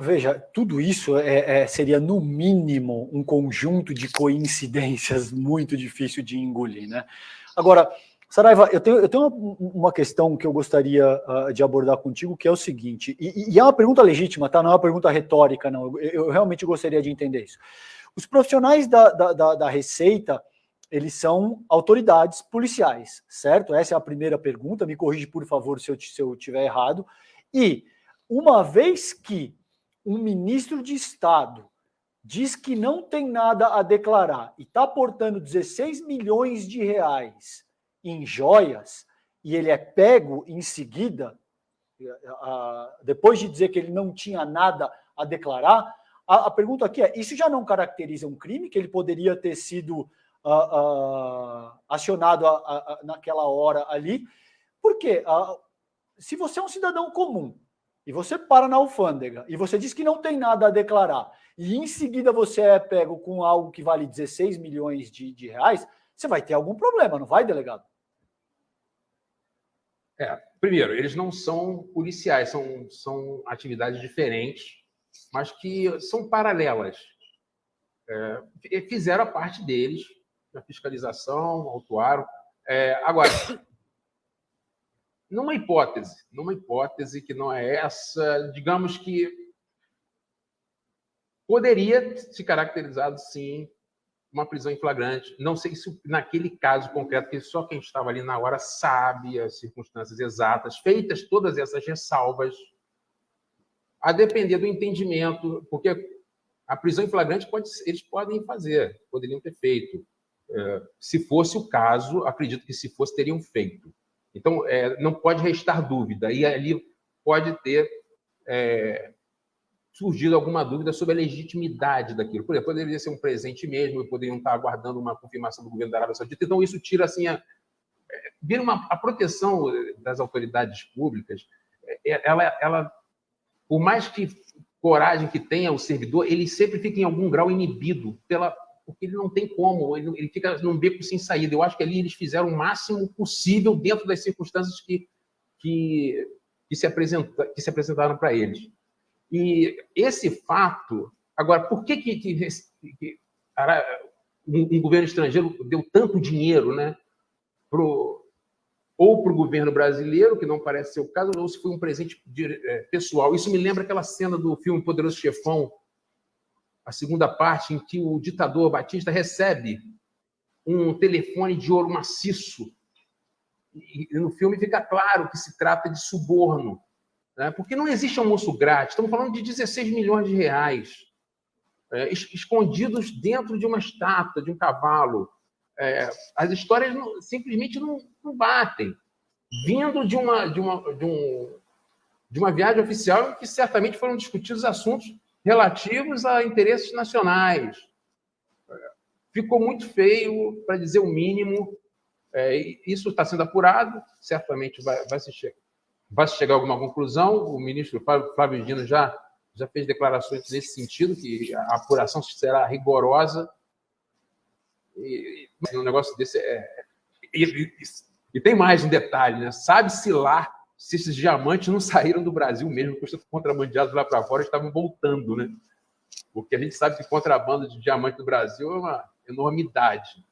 veja, tudo isso seria, no mínimo, um conjunto de coincidências muito difícil de engolir, né? Agora, Saraiva, eu tenho uma questão que eu gostaria de abordar contigo, que é o seguinte, e é uma pergunta legítima, tá? Não é uma pergunta retórica, não. Eu realmente gostaria de entender isso. Os profissionais da Receita, eles são autoridades policiais, certo? Essa é a primeira pergunta, me corrige, por favor, se eu estiver errado. E, uma vez que um ministro de Estado diz que não tem nada a declarar e está aportando 16 milhões de reais em joias, e ele é pego em seguida, depois de dizer que ele não tinha nada a declarar, a pergunta aqui é, isso já não caracteriza um crime, que ele poderia ter sido acionado naquela hora ali? Porque se você é um cidadão comum, e você para na alfândega, e você diz que não tem nada a declarar, e em seguida você é pego com algo que vale 16 milhões de reais, você vai ter algum problema, não vai, delegado? Primeiro, eles não são policiais, são atividades diferentes, mas que são paralelas. Fizeram a parte deles, na fiscalização, autuaram. Agora, numa hipótese que não é essa, digamos que poderia se caracterizado, sim, uma prisão em flagrante. Não sei se naquele caso concreto, que só quem estava ali na hora sabe as circunstâncias exatas, feitas todas essas ressalvas, a depender do entendimento, porque a prisão em flagrante eles poderiam ter feito. Se fosse o caso, acredito que se fosse, teriam feito. Então, não pode restar dúvida, e ali pode ter surgido alguma dúvida sobre a legitimidade daquilo. Por exemplo, poderia ser um presente mesmo, e poderiam estar aguardando uma confirmação do governo da Arábia Saudita. Então, isso tira assim, vira a proteção das autoridades públicas. Ela, por mais que coragem que tenha o servidor, ele sempre fica em algum grau inibido, porque ele não tem como, ele fica num beco sem saída. Eu acho que ali eles fizeram o máximo possível dentro das circunstâncias que se apresentaram para eles. E esse fato... Agora, por que um governo estrangeiro deu tanto dinheiro, né, ou para o governo brasileiro, que não parece ser o caso, ou se foi um presente pessoal? Isso me lembra aquela cena do filme Poderoso Chefão, a segunda parte, em que o ditador Batista recebe um telefone de ouro maciço. E no filme fica claro que se trata de suborno, né? Porque não existe almoço grátis. Estamos falando de 16 milhões de reais escondidos dentro de uma estátua, de um cavalo. As histórias simplesmente não batem. Vindo de uma viagem oficial em que certamente foram discutidos assuntos relativos a interesses nacionais. Ficou muito feio, para dizer o mínimo. Isso está sendo apurado, certamente vai se chegar a alguma conclusão. O ministro Flávio Dino já fez declarações nesse sentido, que a apuração será rigorosa. E um negócio desse e tem mais um detalhe, né? Sabe-se lá se esses diamantes não saíram do Brasil mesmo, porque estão contrabandeados lá para fora, estavam voltando, né? Porque a gente sabe que contrabando de diamante no Brasil é uma enormidade.